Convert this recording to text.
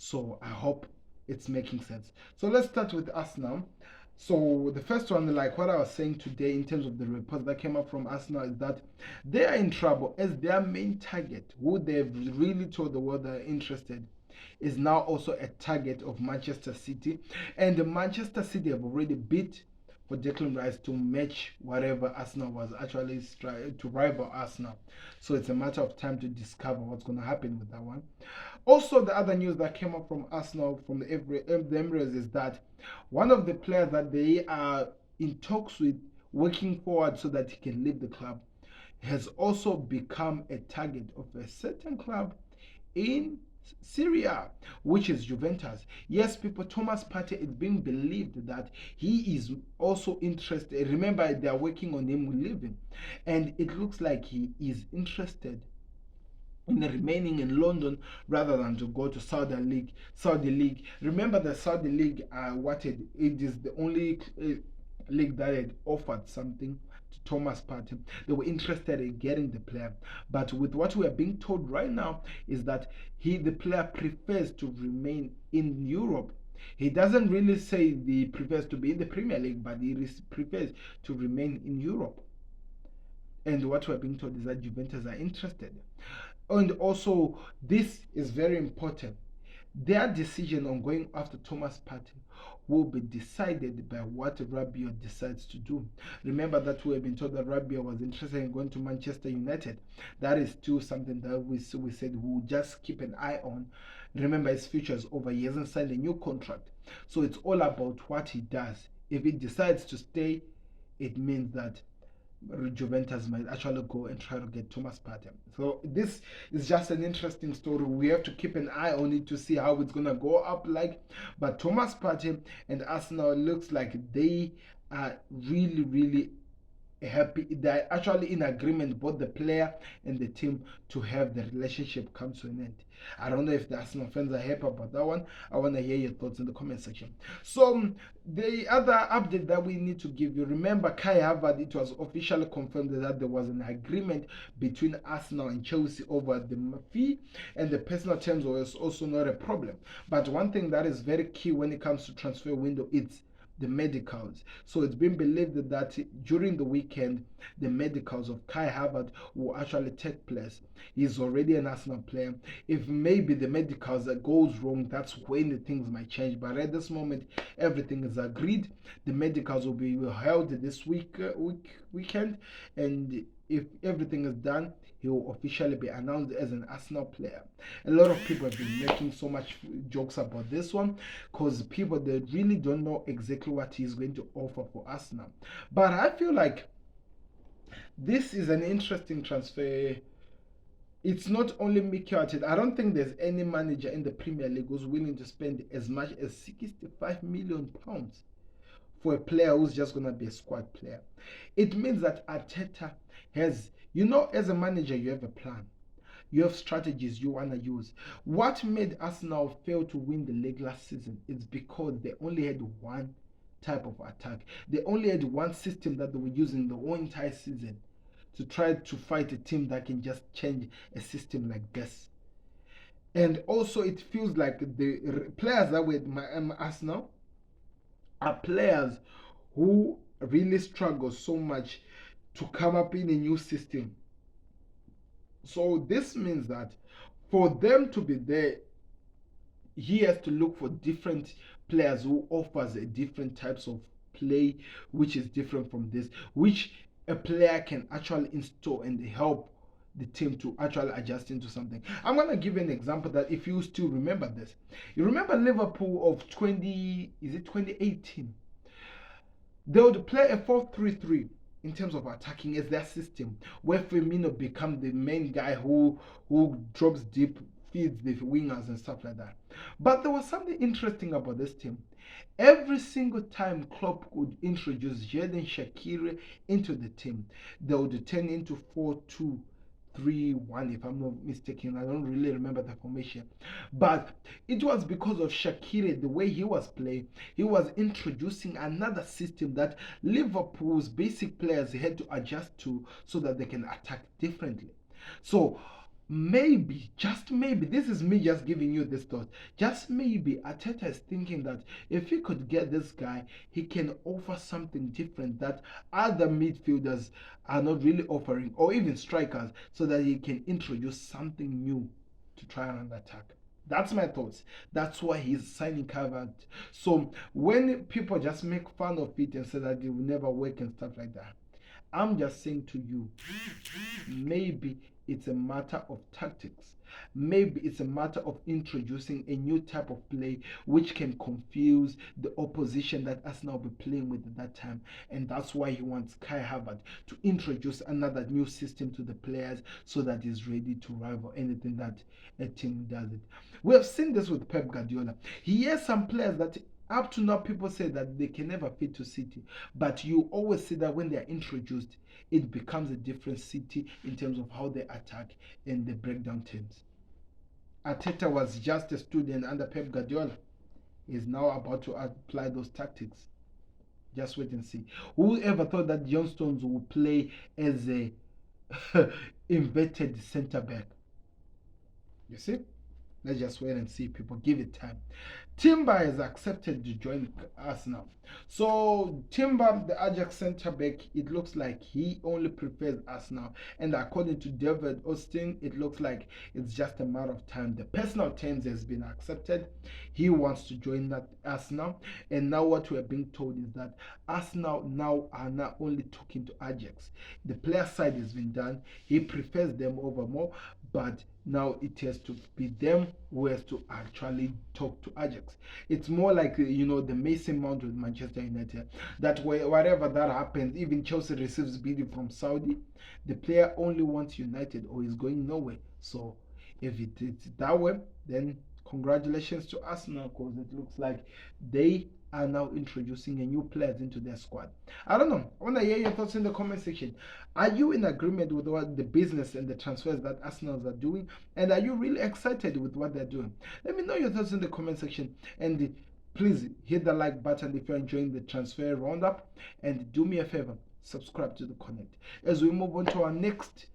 So I hope it's making sense. So let's start with Arsenal. So the first one, like what I was saying today in terms of the report that came up from Arsenal, is that they are in trouble as their main target, who they've really told the world they're interested, is now also a target of Manchester City. And the Manchester City have already bid for Declan Rice to match whatever Arsenal was actually trying to rival Arsenal. So it's a matter of time to discover what's going to happen with that one. Also, the other news that came up from Arsenal from the Emirates is that one of the players that they are in talks with, working forward so that he can leave the club, has also become a target of a certain club in Syria, which is Juventus. Yes, people, Thomas Partey, it's being believed that he is also interested. Remember, they are working on him leaving, and it looks like he is interested in remaining in London rather than to go to Saudi League. Saudi League. Remember, the Saudi League, it is the only league that had offered something to Thomas Partey. They were interested in getting the player, but with what we are being told right now is that the player prefers to remain in Europe. He doesn't really say he prefers to be in the Premier League, but he prefers to remain in Europe. And what we're being told is that Juventus are interested. And also, this is very important. Their decision on going after Thomas Partey will be decided by what Rabiot decides to do. Remember that we have been told that Rabiot was interested in going to Manchester United. That is still something that we said we'll just keep an eye on. Remember, his future is over. He hasn't signed a new contract. So it's all about what he does. If he decides to stay, it means that Juventus might actually go and try to get Thomas Partey. So this is just an interesting story. We have to keep an eye on it to see how it's gonna go up like. But Thomas Partey and Arsenal looks like they are really happy. They're actually in agreement, both the player and the team, to have the relationship come to an end. I don't know if the Arsenal fans are happy about that one. I want to hear your thoughts in the comment section. So the other update that we need to give you, remember Kai Havertz, it was officially confirmed that there was an agreement between Arsenal and Chelsea over the fee, and the personal terms was also not a problem. But one thing that is very key when it comes to transfer window, it's the medicals. So it's been believed that during the weekend, the medicals of Kai Havertz will actually take place. He's already an Arsenal player. If maybe the medicals goes wrong, that's when the things might change. But at this moment, everything is agreed. The medicals will be held this weekend, and if everything is done, he will officially be announced as an Arsenal player. A lot of people have been making so much jokes about this one because people, they really don't know exactly what he's going to offer for Arsenal. But I feel like this is an interesting transfer. It's not only Mikel Arteta. I don't think there's any manager in the Premier League who's willing to spend as much as £65 million for a player who's just going to be a squad player. It means that Arteta has, as a manager, you have a plan. You have strategies you want to use. What made Arsenal fail to win the league last season is because they only had one type of attack. They only had one system that they were using the whole entire season to try to fight a team that can just change a system like this. And also, it feels like the players that were at Arsenal are players who really struggle so much to come up in a new system. So this means that for them to be there, he has to look for different players who offers a different types of play, which is different from this, which a player can actually install and help the team to actually adjust into something. I'm going to give you an example that if you still remember this. You remember Liverpool of 2018? They would play a 4-3-3 in terms of attacking as their system, where Firmino become the main guy who drops deep, feeds the wingers and stuff like that. But there was something interesting about this team. Every single time Klopp would introduce Xherdan Shaqiri into the team, they would turn into 4-2-3-1, if I'm not mistaken. I don't really remember the formation. But it was because of Shaqiri, the way he was playing. He was introducing another system that Liverpool's basic players had to adjust to so that they can attack differently. So maybe, just maybe, this is me just giving you this thought. Just maybe Arteta is thinking that if he could get this guy, he can offer something different that other midfielders are not really offering, or even strikers, so that he can introduce something new to try and attack. That's my thoughts. That's why he's signing Havertz. So when people just make fun of it and say that it will never work and stuff like that, I'm just saying to you, maybe it's a matter of tactics. Maybe it's a matter of introducing a new type of play which can confuse the opposition that Arsenal will be playing with at that time. And that's why he wants Kai Havertz to introduce another new system to the players so that he's ready to rival anything that a team does it. We have seen this with Pep Guardiola. He has some players that up to now people say that they can never fit to City, but you always see that when they are introduced, it becomes a different City in terms of how they attack and they break down teams. Arteta was just a student under Pep Guardiola. He's now about to apply those tactics. Just wait and see. Whoever thought that John Stones would play as a inverted centre back? You see? Let's just wait and see. People, give it time. Timber has accepted to join us now. So Timber, the Ajax centre back, it looks like he only prefers us now. And according to David Austin, it looks like it's just a matter of time. The personal terms has been accepted. He wants to join us now. And now what we're being told is that Arsenal now are not only talking to Ajax. The player side has been done. He prefers them over more, but now it has to be them who has to actually talk to Ajax. It's more like the Mason Mount with Manchester United, that wherever that happens, even Chelsea receives bidding from Saudi, the player only wants United or is going nowhere. So if it is that way, then congratulations to Arsenal, because it looks like they are now introducing a new players into their squad. I don't know. I want to hear your thoughts in the comment section. Are you in agreement with what the business and the transfers that Arsenal are doing? And are you really excited with what they're doing? Let me know your thoughts in the comment section. And please hit the like button if you're enjoying the transfer roundup. And do me a favor, subscribe to the connect as we move on to our next